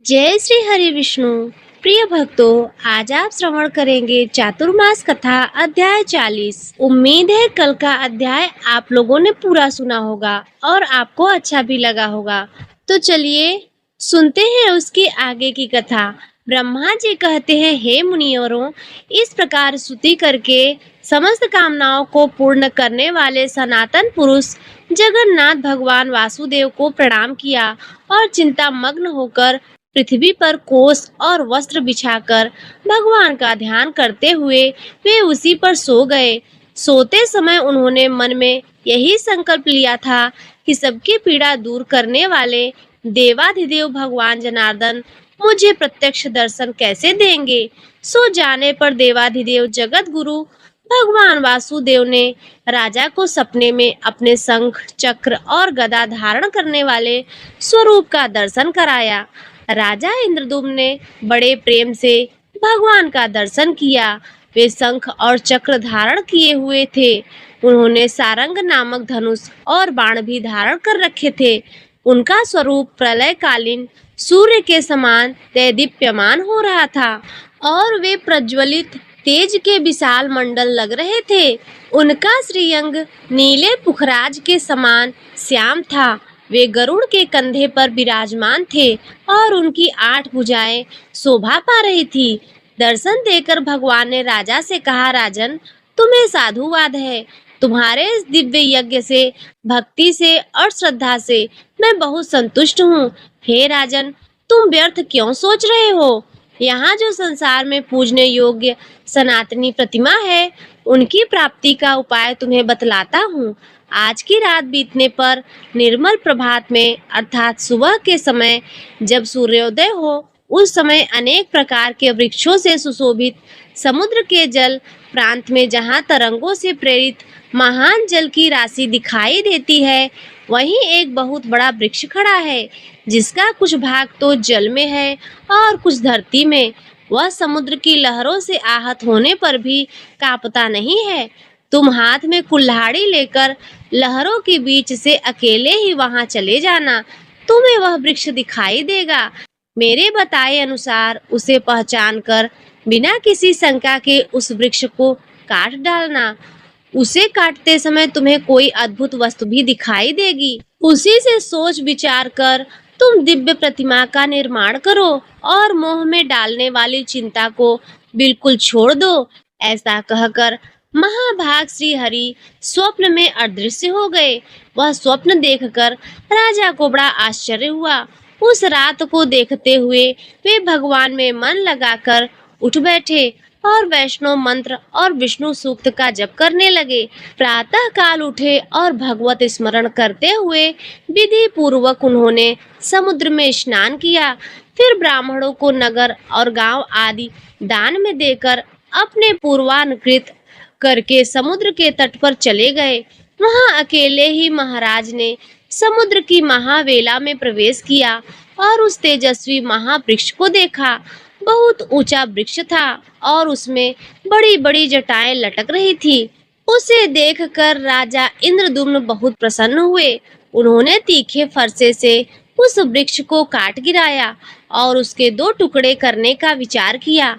जय श्री हरि विष्णु। प्रिय भक्तों, आज आप श्रवण करेंगे चातुर्मास कथा अध्याय 40। उम्मीद है कल का अध्याय आप लोगों ने पूरा सुना होगा और आपको अच्छा भी लगा होगा। तो चलिए सुनते हैं उसकी आगे की कथा। ब्रह्मा जी कहते हैं, हे मुनिवरों, इस प्रकार स्तुति करके समस्त कामनाओं को पूर्ण करने वाले सनातन पुरुष जगन्नाथ भगवान वासुदेव को प्रणाम किया और चिंता मग्न होकर पृथ्वी पर कोस और वस्त्र बिछाकर भगवान का ध्यान करते हुए वे उसी पर सो गए। सोते समय उन्होंने मन में यही संकल्प लिया था कि सबकी पीड़ा दूर करने वाले देवाधिदेव भगवान जनार्दन मुझे प्रत्यक्ष दर्शन कैसे देंगे। सो जाने पर देवाधिदेव जगत गुरु भगवान वासुदेव ने राजा को सपने में अपने शंख चक्र और गदा धारण करने वाले स्वरूप का दर्शन कराया। राजा इंद्रदुम्न ने बड़े प्रेम से भगवान का दर्शन किया। वे शंख और चक्र धारण किए हुए थे। उन्होंने सारंग नामक धनुष और बाण भी धारण कर रखे थे। उनका स्वरूप प्रलयकालीन सूर्य के समान दैदीप्यमान हो रहा था और वे प्रज्वलित तेज के विशाल मंडल लग रहे थे। उनका श्रीअंग नीले पुखराज के समान श्याम था। वे गरुड़ के कंधे पर विराजमान थे और उनकी 8 भुजाएं शोभा पा रही थी। दर्शन देकर भगवान ने राजा से कहा, राजन, तुम्हें साधुवाद है। तुम्हारे इस दिव्य यज्ञ से, भक्ति से और श्रद्धा से मैं बहुत संतुष्ट हूँ। हे राजन, तुम व्यर्थ क्यों सोच रहे हो? यहाँ जो संसार में पूजने योग्य सनातनी प्रतिमा है, उनकी प्राप्ति का उपाय तुम्हें बतलाता हूँ। आज की रात बीतने पर निर्मल प्रभात में अर्थात सुबह के समय जब सूर्योदय हो, उस समय अनेक प्रकार के वृक्षों से सुशोभित समुद्र के जल प्रांत में जहाँ तरंगों से प्रेरित महान जल की राशि दिखाई देती है, वहीं एक बहुत बड़ा वृक्ष खड़ा है, जिसका कुछ भाग तो जल में है और कुछ धरती में। वह समुद्र की लहरों से आहत होने पर भी कांपता नहीं है। तुम हाथ में कुल्हाड़ी लेकर लहरों के बीच से अकेले ही वहां चले जाना, तुम्हें वह वृक्ष दिखाई देगा। मेरे बताए अनुसार उसे पहचान कर बिना किसी शंका के उस वृक्ष को काट डालना। उसे काटते समय तुम्हें कोई अद्भुत वस्तु भी दिखाई देगी। उसी से सोच विचार कर तुम दिव्य प्रतिमा का निर्माण करो और मोह में डालने वाली चिंता को बिल्कुल छोड़ दो। ऐसा कहकर महाभाग श्री हरि स्वप्न में अदृश्य हो गए। वह स्वप्न देखकर राजा को बड़ा आश्चर्य हुआ। उस रात को देखते हुए वे भगवान में मन लगाकर उठ बैठे और वैष्णव मंत्र और विष्णु सूक्त का जप करने लगे। प्रातः काल उठे और भगवत स्मरण करते हुए विधि पूर्वक उन्होंने समुद्र में स्नान किया। फिर ब्राह्मणों को नगर और गांव आदि दान में देकर अपने पूर्वानुकृत करके समुद्र के तट पर चले गए। वहां अकेले ही महाराज ने समुद्र की महावेला में प्रवेश किया और उस तेजस्वी महावृक्ष को देखा। बहुत ऊंचा वृक्ष था और उसमें बड़ी बड़ी जटाएं लटक रही थी। उसे देखकर राजा इंद्रदुम्न बहुत प्रसन्न हुए। उन्होंने तीखे फरसे से उस वृक्ष को काट गिराया और उसके 2 टुकड़े करने का विचार किया।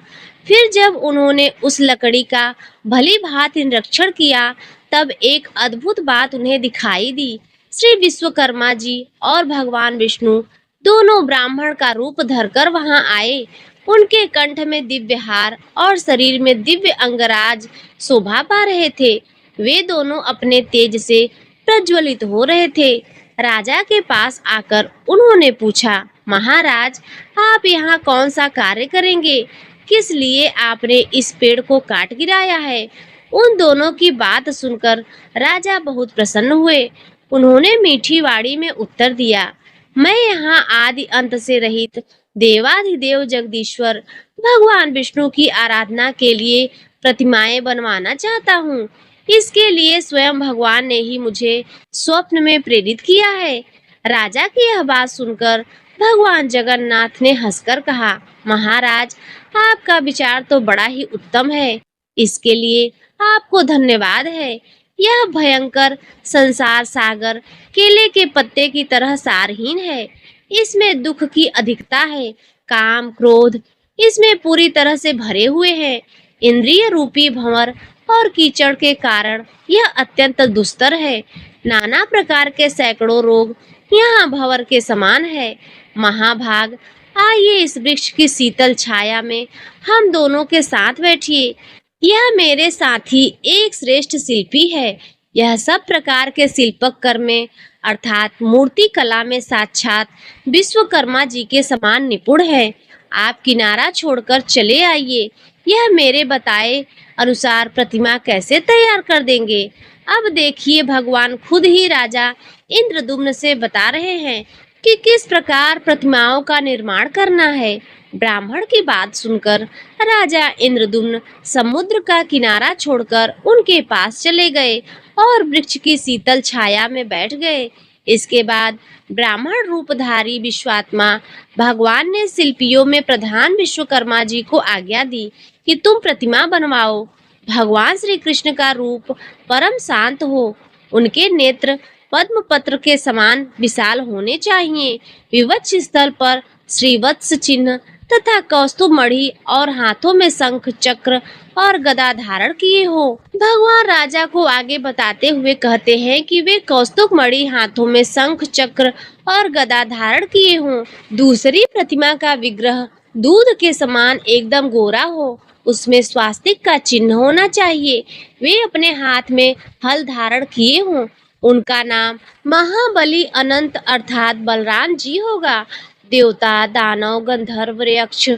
फिर जब उन्होंने उस लकड़ी का भली भांति निरीक्षण किया, तब एक अद्भुत बात उन्हें दिखाई दी। श्री विश्वकर्मा जी और भगवान विष्णु दोनों ब्राह्मण का रूप धरकर वहां आए। उनके कंठ में दिव्य हार और शरीर में दिव्य अंगराज शोभा पा रहे थे। वे दोनों अपने तेज से प्रज्वलित हो रहे थे। राजा के पास आकर उन्होंने पूछा, महाराज, आप यहाँ कौन सा कार्य करेंगे? किस लिए आपने इस पेड़ को काट गिराया है? उन दोनों की बात सुनकर राजा बहुत प्रसन्न हुए। उन्होंने मीठी वाणी में उत्तर दिया, मैं यहाँ आदि अंत से रहित देवाधिदेव जगदीश्वर भगवान विष्णु की आराधना के लिए प्रतिमाएं बनवाना चाहता हूँ। इसके लिए स्वयं भगवान ने ही मुझे स्वप्न में प्रेरित किया है। राजा की यह बात सुनकर भगवान जगन्नाथ ने हंसकर कहा, महाराज, आपका विचार तो बड़ा ही उत्तम है। इसके लिए आपको धन्यवाद है। यह भयंकर संसार सागर केले के पत्ते की तरह सारहीन है। इसमें दुख की अधिकता है। काम क्रोध इसमें पूरी तरह से भरे हुए हैं। इंद्रिय रूपी भंवर और कीचड़ के कारण यह अत्यंत दुस्तर है। नाना प्रकार के सैकड़ों रोग यहाँ भंवर के समान है। महाभाग, आइए इस वृक्ष की शीतल छाया में हम दोनों के साथ बैठिए। यह मेरे साथी एक श्रेष्ठ शिल्पी है। यह सब प्रकार के शिल्पक कर्म में अर्थात मूर्ति कला में साक्षात विश्वकर्मा जी के समान निपुण है। आप किनारा छोड़कर चले आइए। यह मेरे बताए अनुसार प्रतिमा कैसे तैयार कर देंगे। अब देखिए, भगवान खुद ही राजा इंद्रदुम्न से बता रहे हैं कि किस प्रकार प्रतिमाओं का निर्माण करना है। ब्राह्मण की बात सुनकर राजा इंद्रदुम्न समुद्र का किनारा छोड़कर उनके पास चले गए और वृक्ष की शीतल छाया में बैठ गए। इसके बाद ब्राह्मण रूपधारी विश्वात्मा भगवान ने शिल्पियों में प्रधान विश्वकर्मा जी को आज्ञा दी कि तुम प्रतिमा बनवाओ। भगवान श्री कृष्ण का रूप परम शांत हो, उनके नेत्र पद्म पत्र के समान विशाल होने चाहिए। विवक्ष स्थल पर श्रीवत्स चिन्ह तथा कौस्तुभ मणि और हाथों में शंख चक्र और गदा धारण किए हो। भगवान राजा को आगे बताते हुए कहते हैं कि वे कौस्तुभ मणि हाथों में शंख चक्र और गदा धारण किए हों। दूसरी प्रतिमा का विग्रह दूध के समान एकदम गोरा हो, उसमें स्वास्तिक का चिन्ह होना चाहिए। वे अपने हाथ में हल धारण किए हों। उनका नाम महाबली अनंत अर्थात बलराम जी होगा। देवता दानव गंधर्व यक्ष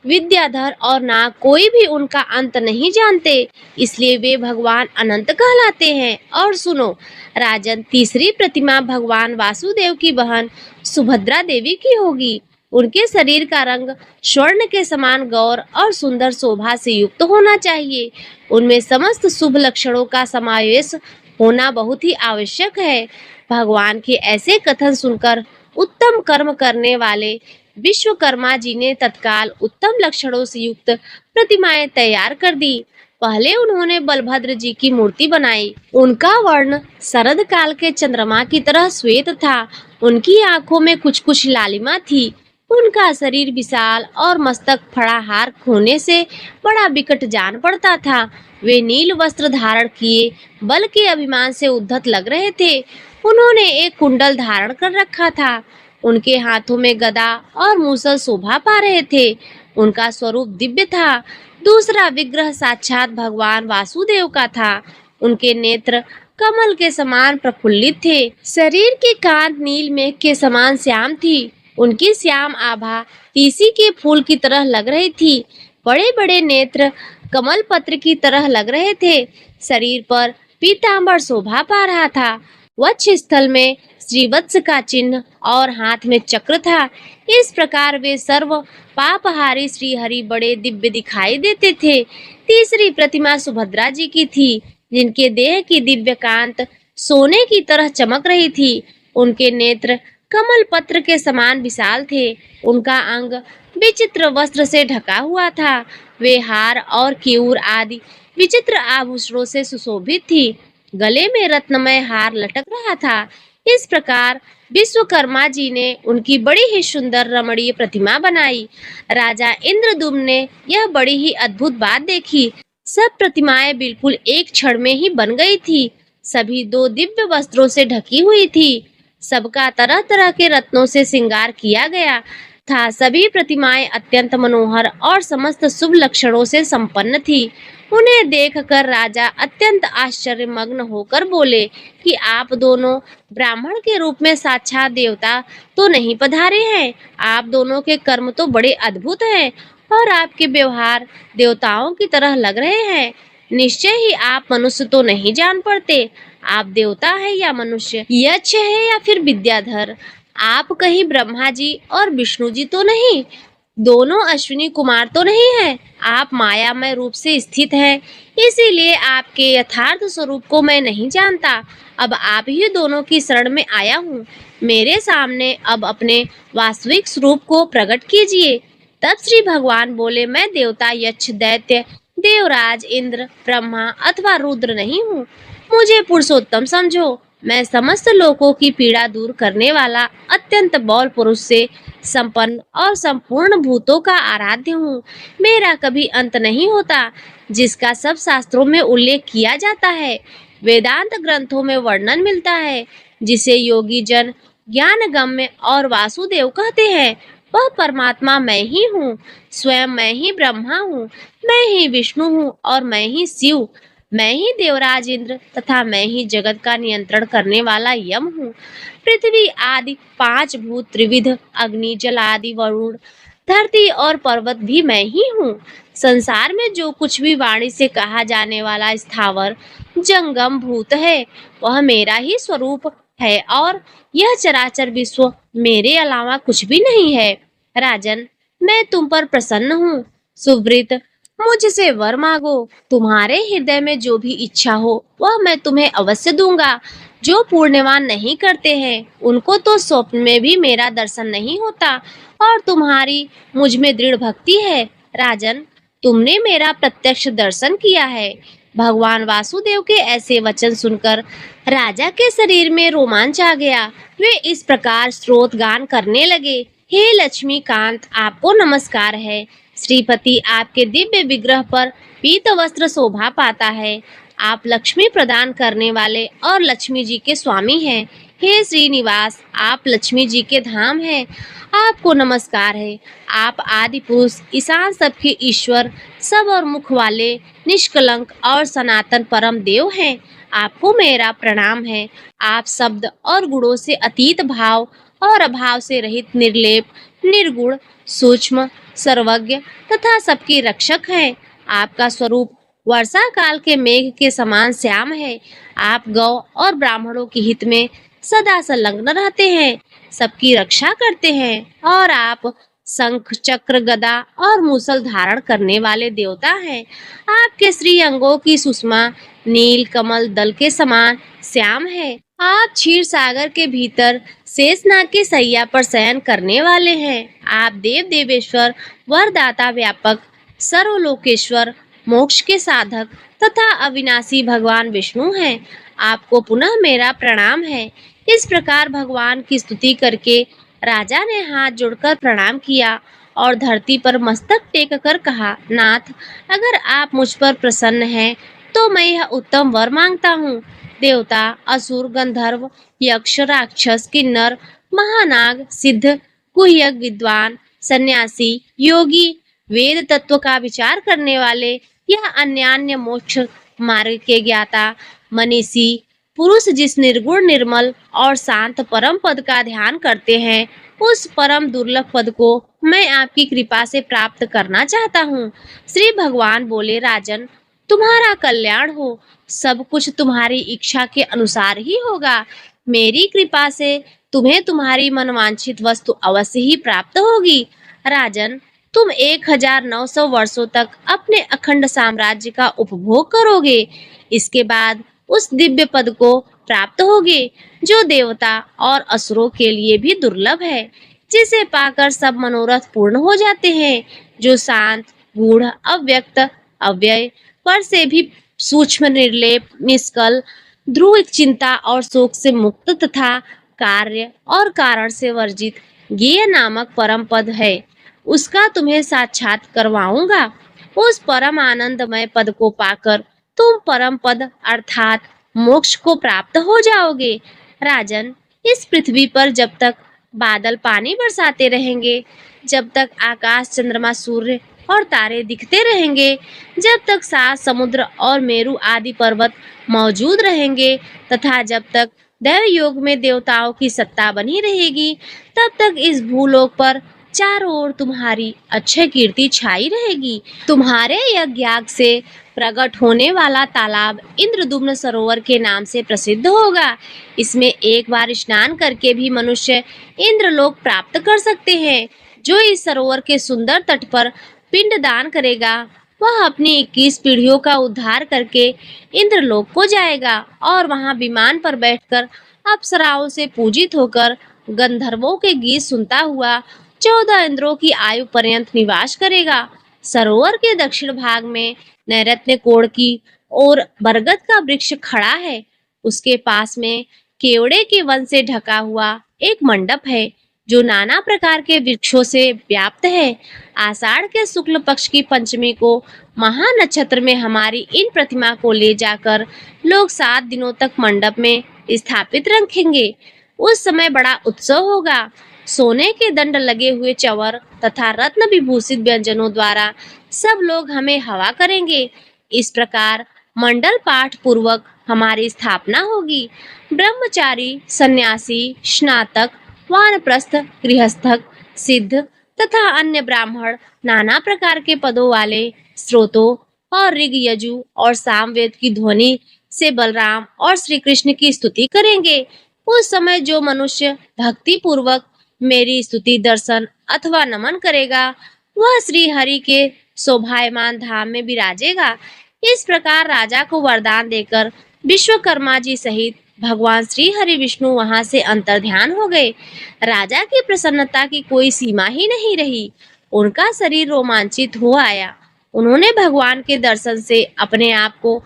विद्याधर और नाग कोई भी उनका अंत नहीं जानते, इसलिए वे भगवान अनंत कहलाते हैं। और सुनो राजन, तीसरी प्रतिमा भगवान वासुदेव की बहन सुभद्रा देवी की होगी। उनके शरीर का रंग स्वर्ण के समान गौर और सुंदर शोभा से युक्त होना चाहिए। उनमें समस्त शुभ लक्षणों का समावेश होना बहुत ही आवश्यक है। भगवान के ऐसे कथन सुनकर उत्तम कर्म करने वाले विश्वकर्मा जी ने तत्काल उत्तम लक्षणों से युक्त प्रतिमाएं तैयार कर दी। पहले उन्होंने बलभद्र जी की मूर्ति बनाई। उनका वर्ण शरद काल के चंद्रमा की तरह श्वेत था। उनकी आंखों में कुछ कुछ लालिमा थी। उनका शरीर विशाल और मस्तक फड़ाहार होने से बड़ा विकट जान पड़ता था। वे नील वस्त्र धारण किए बल के अभिमान से उद्धत लग रहे थे। उन्होंने एक कुंडल धारण कर रखा था। उनके हाथों में गदा और मूसल शोभा पा रहे थे। उनका स्वरूप दिव्य था। दूसरा विग्रह साक्षात भगवान वासुदेव का था। उनके नेत्र कमल के समान प्रफुल्लित थे। शरीर की कांत नील मेघ के समान श्याम थी। उनकी श्याम आभा तीसी के फूल की तरह लग रही थी। बड़े बड़े नेत्र कमल पत्र की तरह लग रहे थे। शरीर पर पीतांबर शोभा पा रहा था। वक्ष स्थल में श्रीवत्स का चिन्ह और हाथ में चक्र था। इस प्रकार वे सर्व पापहारी श्री हरि बड़े दिव्य दिखाई देते थे। तीसरी प्रतिमा सुभद्रा जी की थी, जिनके देह की दिव्य कांत सोने की तरह चमक रही थी। उनके नेत्र कमल पत्र के समान विशाल थे। उनका अंग विचित्र वस्त्र से ढका हुआ था। वे हार और केयूर आदि विचित्र आभूषणों से सुशोभित थी। गले में रत्नमय हार लटक रहा था। इस प्रकार विश्वकर्मा जी ने उनकी बड़ी ही सुंदर रमणीय प्रतिमा बनाई। राजा इंद्रदुम्न ने यह बड़ी ही अद्भुत बात देखी। सब प्रतिमाएं बिल्कुल एक क्षण में ही बन गई थी। सभी दो दिव्य वस्त्रों से ढकी हुई थी। सबका तरह तरह के रत्नों से श्रृंगार किया गया था। सभी प्रतिमाएं अत्यंत मनोहर और समस्त शुभ लक्षणों से संपन्न थी। उन्हें देखकर राजा अत्यंत आश्चर्यमग्न होकर बोले कि आप दोनों ब्राह्मण के रूप में साक्षात देवता तो नहीं पधारे हैं। आप दोनों के कर्म तो बड़े अद्भुत हैं और आपके व्यवहार देवताओं की तरह लग रहे हैं। निश्चय ही आप मनुष्य तो नहीं जान पड़ते। आप देवता है या मनुष्य, यक्ष है या फिर विद्याधर। आप कहीं ब्रह्मा जी और विष्णु जी तो नहीं, दोनों अश्विनी कुमार तो नहीं है। आप मायामय रूप से स्थित हैं, इसीलिए आपके यथार्थ स्वरूप को मैं नहीं जानता। अब आप ही दोनों की शरण में आया हूँ। मेरे सामने अब अपने वास्तविक स्वरूप को प्रकट कीजिए। तब श्री भगवान बोले, मैं देवता यक्ष दैत्य देवराज इंद्र ब्रह्मा अथवा रुद्र नहीं हूँ। मुझे पुरुषोत्तम समझो मैं समस्त लोगों की पीड़ा दूर करने वाला अत्यंत बल पुरुष से संपन्न और संपूर्ण भूतों का आराध्य हूँ। मेरा कभी अंत नहीं होता, जिसका सब शास्त्रों में उल्लेख किया जाता है, वेदांत ग्रंथों में वर्णन मिलता है, जिसे योगी जन ज्ञान गम्य और वासुदेव कहते हैं। वह परमात्मा मैं ही हूँ। स्वयं मैं ही ब्रह्मा हूँ, मैं ही विष्णु हूँ और मैं ही शिव। मैं ही देवराज इंद्र तथा मैं ही जगत का नियंत्रण करने वाला यम हूँ। पृथ्वी आदि पांच भूत त्रिविध, अग्नि जल आदि वरुण, धरती और पर्वत भी मैं ही हूँ। संसार में जो कुछ भी वाणी से कहा जाने वाला स्थावर जंगम भूत है, वह मेरा ही स्वरूप है और यह चराचर विश्व मेरे अलावा कुछ भी नहीं है। राजन, मैं तुम पर प्रसन्न हूँ। सुव्रत, मुझसे वर मांगो। तुम्हारे हृदय में जो भी इच्छा हो वह मैं तुम्हें अवश्य दूंगा। जो पुण्यवान नहीं करते हैं उनको तो स्वप्न में भी मेरा दर्शन नहीं होता, और तुम्हारी मुझ में दृढ़ भक्ति है। राजन, तुमने मेरा प्रत्यक्ष दर्शन किया है। भगवान वासुदेव के ऐसे वचन सुनकर राजा के शरीर में रोमांच आ गया। वे इस प्रकार स्तोत्र गान करने लगे। हे लक्ष्मीकांत, आपको नमस्कार है। श्रीपति, आपके दिव्य विग्रह पर पीत वस्त्र शोभा पाता है। आप लक्ष्मी प्रदान करने वाले और लक्ष्मी जी के स्वामी हैं। हे श्रीनिवास, आप लक्ष्मी जी के धाम हैं। आपको नमस्कार है। आप आदि पुरुष, ईशान सबके ईश्वर, सब और मुख वाले, निष्कलंक और सनातन परम देव हैं। आपको मेरा प्रणाम है। आप शब्द और गुणों से अतीत भाव और अभाव से रहित, निर्लेप, निर्गुण, सूक्ष्म, सर्वज्ञ तथा सबके रक्षक हैं। आपका स्वरूप वर्षा काल के मेघ के समान श्याम है। आप गौ और ब्राह्मणों के हित में सदा संलग्न रहते हैं, सबकी रक्षा करते हैं, और आप शंख चक्र गदा और मूसल धारण करने वाले देवता हैं। आपके श्री अंगों की सुषमा नील कमल दल के समान श्याम है। आप क्षीर सागर के भीतर शेषनाग की सैया पर शयन करने वाले हैं। आप देव देवेश्वर, वरदाता, व्यापक, सर्वलोकेश्वर, मोक्ष के साधक तथा अविनाशी भगवान विष्णु हैं। आपको पुनः मेरा प्रणाम है। इस प्रकार भगवान की स्तुति करके राजा ने हाथ जोड़कर प्रणाम किया और धरती पर मस्तक टेक कर कहा, नाथ, अगर आप मुझ पर प्रसन्न हैं तो मैं यह उत्तम वर मांगता हूँ। देवता, असुर, गंधर्व, यक्ष, राक्षस, किन्नर, महानाग, सिद्ध, गुह्यक, विद्वान, सन्यासी, योगी, वेद तत्व का विचार करने वाले या अन्यान्य मोक्ष मार्ग के ज्ञाता, मनीषी पुरुष जिस निर्गुण, निर्मल और शांत परम पद का ध्यान करते हैं, उस परम दुर्लभ पद को मैं आपकी कृपा से प्राप्त करना चाहता हूँ। श्री भगवान बोले, राजन, तुम्हारा कल्याण हो। सब कुछ तुम्हारी इच्छा के अनुसार ही होगा। मेरी कृपा से तुम्हें तुम्हारी मनवांछित वस्तु अवश्य ही प्राप्त होगी। राजन, तुम 1900 वर्षों तक अपने अखंड साम्राज्य का उपभोग करोगे। इसके बाद उस दिव्य पद को प्राप्त होगे जो देवता और असुरों के लिए भी दुर्लभ है, जिसे पाकर सब मनोरथ पूर्ण हो जाते हैं, जो शांत, गूढ़, अव्यक्त, अव्यय, पर से भी सूक्ष्म, निर्लेप, निष्कल, ध्रुव, चिंता और शोक से मुक्त तथा कार्य और कारण से वर्जित ज्ञेय नामक परम पद है। उसका तुम्हें साक्षात करवाऊंगा। उस परम आनंदमय पद को पाकर तुम परम पद अर्थात मोक्ष को प्राप्त हो जाओगे। राजन, इस पृथ्वी पर जब तक बादल पानी बरसाते रहेंगे, जब तक आकाश, चंद्रमा, सूर्य और तारे दिखते रहेंगे, जब तक सात समुद्र और मेरु आदि पर्वत मौजूद रहेंगे, तथा जब तक दैव योग में देवताओं की सत्ता बनी रहेगी, तब तक इस भूलोक पर चारों ओर तुम्हारी अक्षय कीर्ति छाई रहेगी। तुम्हारे यज्ञ से प्रकट होने वाला तालाब इंद्रदुम्न सरोवर के नाम से प्रसिद्ध होगा। इसमें एक बार स्नान करके भी मनुष्य इंद्रलोक प्राप्त कर सकते हैं। जो इस सरोवर के सुंदर तट पर पिंड दान करेगा, वह अपनी 21 पीढ़ियों का उद्धार करके इंद्रलोक को जाएगा और वहां विमान पर बैठकर अप्सराओं से पूजित होकर गंधर्वों के गीत सुनता हुआ 14 इंद्रों की आयु पर्यंत निवास करेगा। सरोवर के दक्षिण भाग में नैऋत्य कोण की ओर बरगद का वृक्ष खड़ा है। उसके पास में केवड़े के वन से ढका हुआ एक मंडप है जो नाना प्रकार के वृक्षों से व्याप्त है। आषाढ़ के शुक्ल पक्ष की पंचमी को महानक्षत्र में हमारी इन प्रतिमा को ले जाकर लोग 7 दिनों तक मंडप में स्थापित रखेंगे। उस समय बड़ा उत्सव होगा। सोने के दंड लगे हुए चंवर तथा रत्न विभूषित व्यंजनों द्वारा सब लोग हमें हवा करेंगे। इस प्रकार मंडल पाठ पूर्वक हमारी स्थापना होगी। ब्रह्मचारी, सन्यासी, स्नातक, वानप्रस्थ, गृहस्थक, सिद्ध तथा अन्य ब्राह्मण नाना प्रकार के पदों वाले स्रोतों और ऋग, यजु और सामवेद की ध्वनि से बलराम और श्री कृष्ण की स्तुति करेंगे। उस समय जो मनुष्य भक्ति पूर्वक मेरी स्तुति, दर्शन अथवा नमन करेगा वह श्री हरि के शोभायमान धाम में विराजेगा। इस प्रकार राजा को वरदान देकर विश्वकर्मा जी सहित भगवान श्री हरि विष्णु वहां से अंतर्ध्यान हो गए। राजा की प्रसन्नता की कोई सीमा ही नहीं रही। उनका शरीर रोमांचित हो आया। उन्होंने भगवान के दर्शन से अपने आप को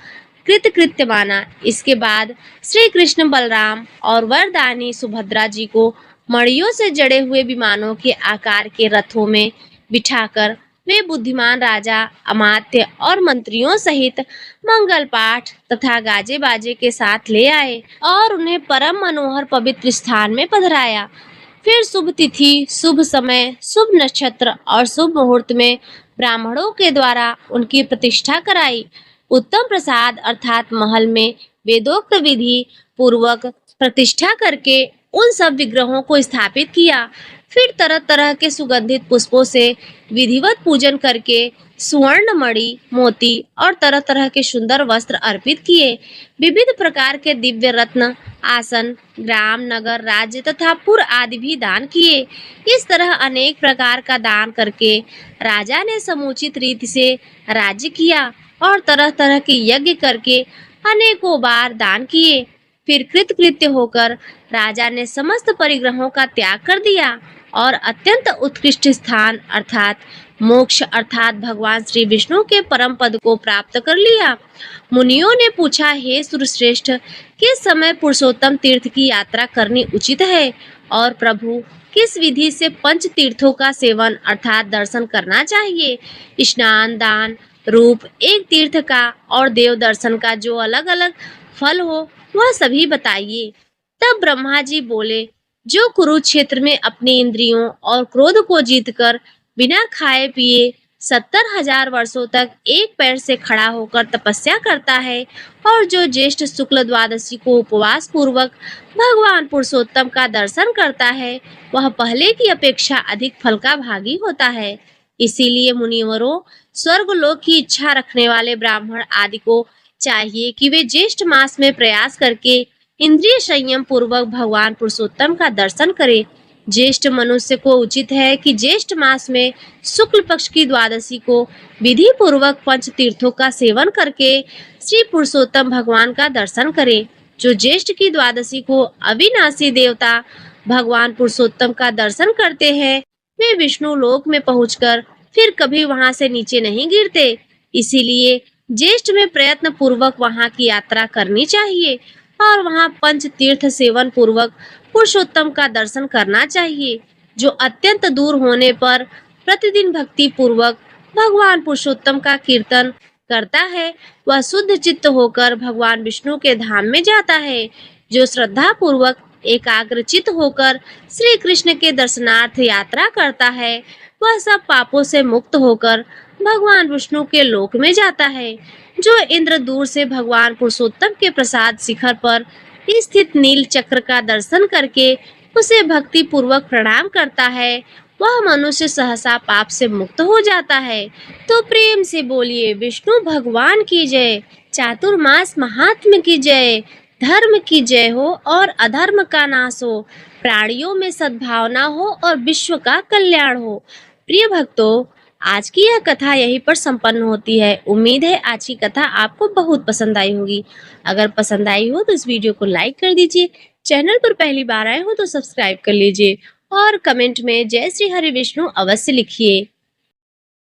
कृतकृत्य माना। इसके बाद श्री कृष्ण, बलराम और वरदानी सुभद्रा जी को मड़ियों से जड़े हुए विमानों के आकार के रथों में बिठाकर वे बुद्धिमान राजा, अमात्य और मंत्रियों सहित मंगल पाठ तथा गाजे बाजे के साथ ले आए और उन्हें परम मनोहर पवित्र स्थान में पधराया। फिर शुभ तिथि, शुभ समय, शुभ नक्षत्र और शुभ मुहूर्त में ब्राह्मणों के द्वारा उनकी प्रतिष्ठा कराई। उत्तम प्रसाद अर्थात महल में वेदोक्त विधि पूर्वक प्रतिष्ठा करके उन सब विग्रहों को स्थापित किया। फिर तरह तरह के सुगंधित पुष्पों से विधिवत पूजन करके स्वर्ण मणि, मोती और तरह तरह के सुंदर वस्त्र अर्पित किए। विविध प्रकार के दिव्य रत्न, आसन, ग्राम, नगर, राज्य तथा पुर आदि भी दान किए। इस तरह अनेक प्रकार का दान करके राजा ने समुचित रीति से राज्य किया और तरह तरह के यज्ञ करके अनेकों बार दान किए। फिर कृतकृत्य होकर राजा ने समस्त परिग्रहों का त्याग कर दिया और अत्यंत उत्कृष्ट स्थान अर्थात मोक्ष अर्थात भगवान श्री विष्णु के परम पद को प्राप्त कर लिया। मुनियों ने पूछा, हे सुरश्रेष्ठ, किस समय पुरुषोत्तम तीर्थ की यात्रा करनी उचित है और प्रभु किस विधि से पंच तीर्थों का सेवन अर्थात दर्शन करना चाहिए? स्नान, दान, रूप, एक तीर्थ का और देव दर्शन का जो अलग अलग फल हो वह सभी बताइए। तब ब्रह्मा जी बोले, जो कुरुक्षेत्र में अपनी इंद्रियों और क्रोध को जीतकर बिना खाए पिए 70,000 वर्षों तक एक पैर से खड़ा होकर तपस्या करता है और जो ज्येष्ठ शुक्ल द्वादशी को उपवास पूर्वक भगवान पुरुषोत्तम का दर्शन करता है वह पहले की अपेक्षा अधिक फल का भागी होता है। इसीलिए मुनिवरों, स्वर्गलोक की इच्छा रखने वाले ब्राह्मण आदि को चाहिए कि वे ज्येष्ठ मास में प्रयास करके इंद्रिय संयम पूर्वक भगवान पुरुषोत्तम का दर्शन करें। ज्येष्ठ मनुष्य को उचित है कि ज्येष्ठ मास में शुक्ल पक्ष की द्वादशी को विधि पूर्वक पंच तीर्थों का सेवन करके श्री पुरुषोत्तम भगवान का दर्शन करें। जो ज्येष्ठ की द्वादशी को अविनाशी देवता भगवान पुरुषोत्तम का दर्शन करते हैं वे विष्णु लोक में पहुंचकर फिर कभी वहां से नीचे नहीं गिरते। इसीलिए ज्येष्ठ में प्रयत्न पूर्वक वहां की यात्रा करनी चाहिए और वहां पंच तीर्थ सेवन पूर्वक पुरुषोत्तम का दर्शन करना चाहिए। जो अत्यंत दूर होने पर प्रतिदिन भक्ति पूर्वक भगवान पुरुषोत्तम का कीर्तन करता है वह शुद्ध चित्त होकर भगवान विष्णु के धाम में जाता है। जो श्रद्धा पूर्वक एकाग्रचित होकर श्री कृष्ण के दर्शनार्थ यात्रा करता है वह सब पापों से मुक्त होकर भगवान विष्णु के लोक में जाता है। जो इंद्र दूर से भगवान पुरुषोत्तम के प्रसाद शिखर पर स्थित नील चक्र का दर्शन करके उसे भक्ति पूर्वक प्रणाम करता है वह मनुष्य सहसा पाप से मुक्त हो जाता है। तो प्रेम से बोलिए विष्णु भगवान की जय, चातुर्मास महात्म्य की जय, धर्म की जय हो और अधर्म का नाश हो, प्राणियों में सद्भावना हो और विश्व का कल्याण हो। प्रिय भक्तों, आज की यह कथा यहीं पर संपन्न होती है। उम्मीद है आज की कथा आपको बहुत पसंद आई होगी। अगर पसंद आई हो तो इस वीडियो को लाइक कर दीजिए, चैनल पर पहली बार आए हो तो सब्सक्राइब कर लीजिए और कमेंट में जय श्री हरि विष्णु अवश्य लिखिए।